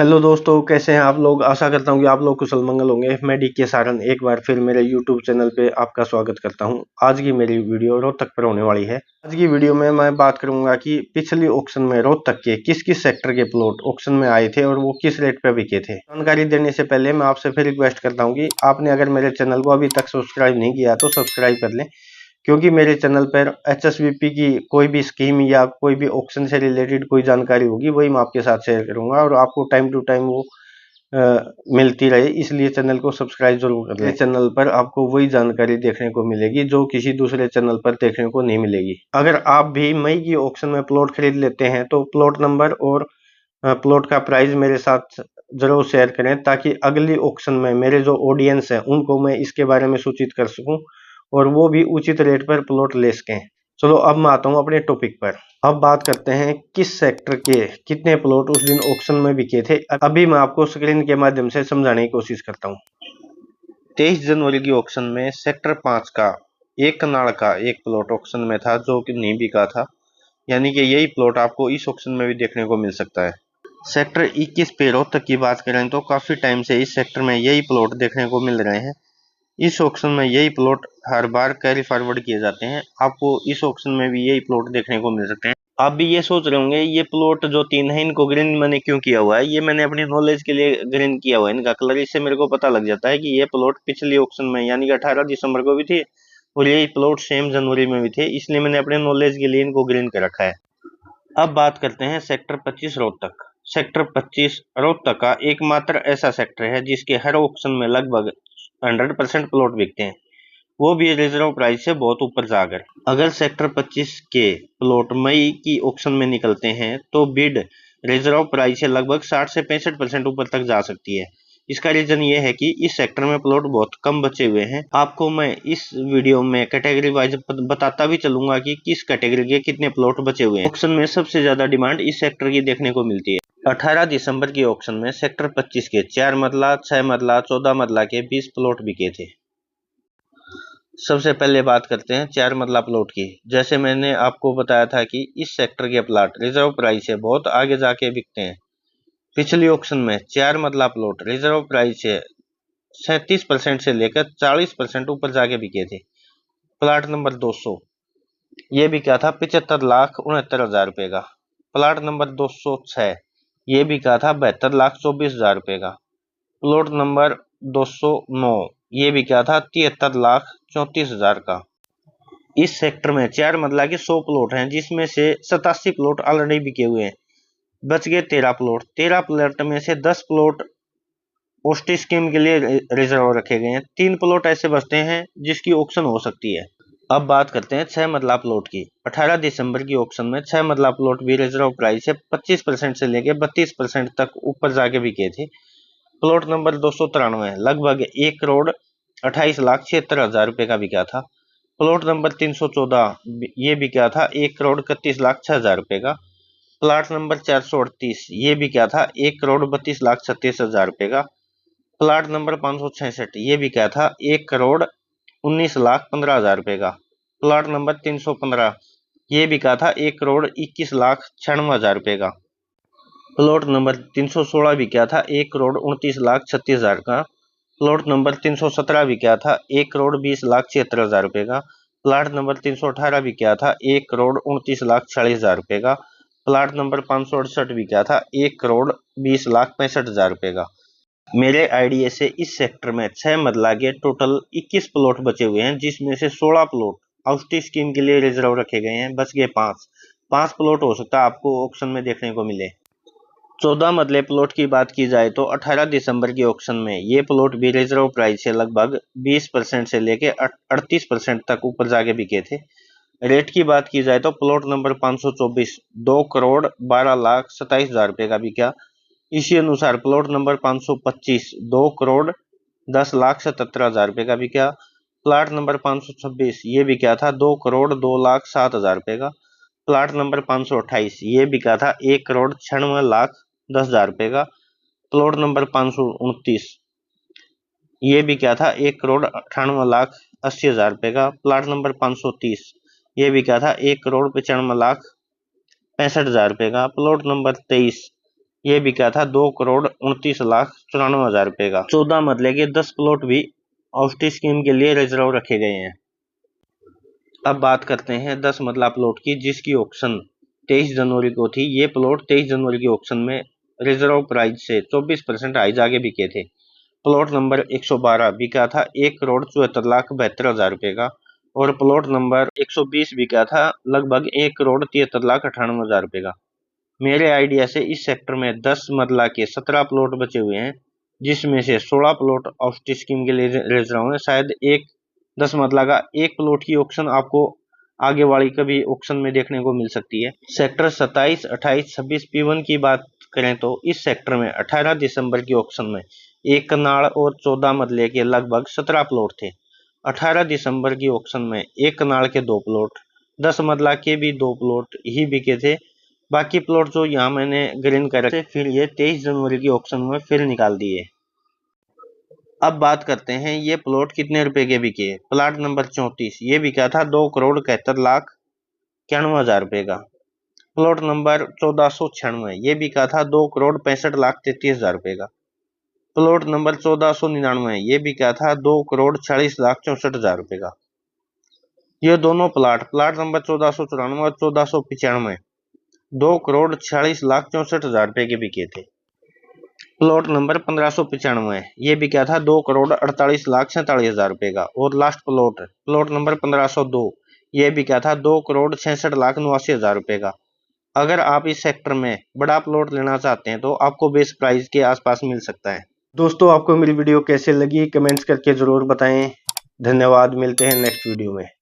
Hello दोस्तों, कैसे हैं आप लोग। आशा करता हूँ कि आप लोग कुशल मंगल होंगे। मैं डीके सारन एक बार फिर मेरे यूट्यूब चैनल पे आपका स्वागत करता हूँ। आज की मेरी वीडियो रोहतक पर होने वाली है। आज की वीडियो में मैं बात करूंगा कि पिछली ऑक्शन में रोहतक के किस किस सेक्टर के प्लॉट ऑक्शन में आए थे और वो किस रेट पे बिके थे। जानकारी देने से पहले मैं आपसे फिर रिक्वेस्ट करता हूँ कि आपने अगर मेरे चैनल को अभी तक सब्सक्राइब नहीं किया तो सब्सक्राइब कर लें, क्योंकि मेरे चैनल पर एचएसवीपी की कोई भी स्कीम या कोई भी ऑक्शन से रिलेटेड कोई जानकारी होगी वही मैं आपके साथ शेयर करूंगा और आपको टाइम टू टाइम वो मिलती रहे, इसलिए चैनल को सब्सक्राइब जरूर कर लें। चैनल पर आपको वही जानकारी देखने को मिलेगी जो किसी दूसरे चैनल पर देखने को नहीं मिलेगी। अगर आप भी मई की ऑक्शन में प्लॉट खरीद लेते हैं तो प्लॉट नंबर और प्लॉट का प्राइस मेरे साथ जरूर शेयर करें, ताकि अगली ऑक्शन में मेरे जो ऑडियंस है उनको मैं इसके बारे में सूचित कर सकूं और वो भी उचित रेट पर प्लॉट ले सकें। चलो अब मैं आता हूँ अपने टॉपिक पर। अब बात करते हैं किस सेक्टर के कितने प्लॉट उस दिन ऑक्शन में बिके थे। अभी मैं आपको स्क्रीन के माध्यम से समझाने की कोशिश करता हूँ। 23 जनवरी की ऑक्शन में सेक्टर 5 का एक कनाड़ का एक प्लॉट ऑक्शन में था जो कि नहीं बिका था, यानी कि यही प्लॉट आपको इस ऑक्शन में भी देखने को मिल सकता है। सेक्टर 21 पे रोहतक की बात करें तो काफी टाइम से इस सेक्टर में यही प्लॉट देखने को मिल रहे हैं। इस ऑक्शन में यही प्लॉट हर बार कैरी फॉरवर्ड किए जाते हैं। आपको इस ऑक्शन में भी यही प्लॉट देखने को मिल सकते हैं। आप भी ये सोच रहे होंगे ये प्लॉट जो 3 है इनको ग्रीन मैंने क्यों किया हुआ है। ये मैंने अपनी नॉलेज के लिए ग्रीन किया हुआ है इनका कलर। इससे मेरे को पता लग जाता है कि ये प्लॉट पिछली ऑक्शन में यानी कि 18 दिसंबर को भी थे और यही प्लॉट सेम जनवरी में भी थे, इसलिए मैंने अपने नॉलेज के लिए इनको ग्रीन कर रखा है। अब बात करते हैं सेक्टर 25 रोहतक। सेक्टर 25 रोहतक का एकमात्र ऐसा सेक्टर है जिसके हर ऑक्शन में लगभग 100% प्लॉट बिकते हैं, वो भी रिजर्व प्राइस से बहुत ऊपर जाकर। अगर सेक्टर 25 के प्लॉट मई की ऑक्शन में निकलते हैं तो बिड रिजर्व प्राइस से लगभग 60 से 65% ऊपर तक जा सकती है। इसका रीजन ये है कि इस सेक्टर में प्लॉट बहुत कम बचे हुए हैं। आपको मैं इस वीडियो में कैटेगरी वाइज बताता भी चलूंगा कि किस कैटेगरी के कितने प्लॉट बचे हुए हैं। ऑक्शन में सबसे ज्यादा डिमांड इस सेक्टर की देखने को मिलती है। 18 दिसंबर की ऑक्शन में सेक्टर 25 के 4 मरला, 6 मरला, 14 मरला के 20 प्लॉट बिके थे। सबसे पहले बात करते हैं 4 मरला प्लॉट की। जैसे मैंने आपको बताया था कि इस सेक्टर के प्लॉट रिजर्व प्राइस से बहुत आगे जाके बिकते हैं। पिछली ऑक्शन में 4 मरला प्लॉट रिजर्व प्राइस से 37% से लेकर 40% ऊपर जाके बिके थे। प्लॉट नंबर 200 ये बिका था 75,69,000 रुपए का। प्लॉट नंबर 206 ये बिका था 72,24,000 रुपए का। प्लॉट नंबर 209 ये बिका था 73,34,000 का। इस सेक्टर में 4 मरला के 100 प्लॉट हैं, जिसमें से 87 प्लॉट ऑलरेडी बिके हुए हैं। बच गए 13 प्लॉट। 13 प्लॉट में से 10 प्लॉट ओस्टी स्कीम के लिए रिजर्व रखे गए हैं। 3 प्लॉट ऐसे बचते हैं जिसकी ऑक्शन हो सकती है। अब बात करते हैं 6 मरला प्लॉट की। 18 दिसंबर की ऑक्शन में 6 मरला प्लॉट भी रिजर्व प्राइस से 25% से लेकर 32% तक ऊपर जाके बिके थे। प्लॉट नंबर 293 लगभग 1,28,76,000 रुपए का बिका था। प्लॉट नंबर 314 ये बिका था 1,31,06,000 रुपए का। प्लॉट नंबर 438 ये बिका था 1,32,36,000 रुपए का। प्लॉट नंबर 566 ये बिका था 1,19,15,000 रुपए का। प्लॉट नंबर 315 ये बिका था 1,21,96,000 रुपए का। प्लॉट नंबर 316 बिका था 1,29,36,000 का। प्लॉट नंबर 317 बिका था 1,20,76,000 रुपए का। प्लॉट नंबर 318 बिका था 1,29,40,000 रुपए का। प्लॉट नंबर 568 बिका था 1,20,65,000 रुपए का। मेरे आइडिया से इस सेक्टर में 6 मरला के टोटल 21 प्लॉट बचे हुए हैं, जिसमें से 16 प्लॉट औषधि स्कीम के लिए रिजर्व रखे गए हैं। बच गए 5 प्लॉट हो सकता है आपको ऑक्शन में देखने को मिले। 14 मरले प्लॉट की बात की जाए तो 18 दिसंबर के ऑक्शन में ये प्लॉट भी रिजर्व प्राइस से लगभग 20% से लेकर 38% तक ऊपर जाके बिके थे। रेट की बात की जाए तो प्लॉट नंबर 524 2,12,27,000 रुपए का बिका। इसी अनुसार प्लॉट नंबर 525 2,10,77,000 रुपए का बिका। प्लॉट नंबर 526 ये बिका था 2,02,07,000 रुपए का। प्लॉट नंबर 528 ये बिका था 1,96,10,000 रुपए का। प्लॉट नंबर 529 ये बिका था 1,98,80,000 रुपए का। प्लॉट नंबर 530 ये बिका था 1,95,65,000 रुपए का। प्लॉट नंबर 23 ये बिका था 2,29,94,000 रुपए का। 14 मरले के 10 प्लॉट भी औषधि स्कीम के लिए रिजर्व रखे गए हैं। अब बात करते हैं 10 मरला प्लॉट की, जिसकी ऑक्शन 23 जनवरी को थी। ये प्लॉट 23 जनवरी की ऑक्शन में रिजर्व प्राइस से 24% हाइज आगे बिके थे। प्लॉट नंबर 112 बिका था 1,74,72,000 रुपए का और प्लॉट नंबर 120 बिका था लगभग 1,73,98,000 रुपए का। मेरे आइडिया से इस सेक्टर में 10 मरला के 17 प्लॉट बचे हुए हैं, जिसमें से 16 प्लॉट औषधि स्कीम के लिए रिजर्व है। शायद 10 मरला का एक प्लॉट की ऑक्शन आपको आगे वाली कभी ऑक्शन में देखने को मिल सकती है। सेक्टर 27, 28, 26 P1 की बात करें तो इस सेक्टर में 18 दिसंबर की ऑक्शन में एक कनाल और 14 मरले के लगभग 17 प्लॉट थे। 18 दिसंबर की ऑक्शन में एक कनाल के 2 प्लॉट, 10 मरला के भी 2 प्लॉट ही बिके थे। बाकी प्लॉट जो यहाँ मैंने ग्रीन कर रखे फिर ये 23 जनवरी की ऑक्शन में फिर निकाल दिए। अब बात करते हैं ये प्लॉट कितने रुपए के बिके। प्लॉट नंबर 34 ये बिका था 2,71,91,000 रुपए का। प्लॉट नंबर 1496 ये बिका था 2,65,33,000 रुपए का। प्लॉट नंबर 1499 ये बिका था 2,40,64,000 रुपए का। ये दोनों प्लाट नंबर 1494 और 1495 2,46,64,000 रुपए के बिके थे। प्लॉट नंबर 1595 ये बिका था 2,48,47,000 रुपए का। और लास्ट प्लॉट नंबर 1502 ये बिका था 2,66,89,000 रुपए का। अगर आप इस सेक्टर में बड़ा प्लॉट लेना चाहते हैं तो आपको बेस प्राइस के आसपास मिल सकता है। दोस्तों, आपको मेरी वीडियो कैसे लगी कमेंट्स करके जरूर बताएं। धन्यवाद, मिलते हैं नेक्स्ट वीडियो में।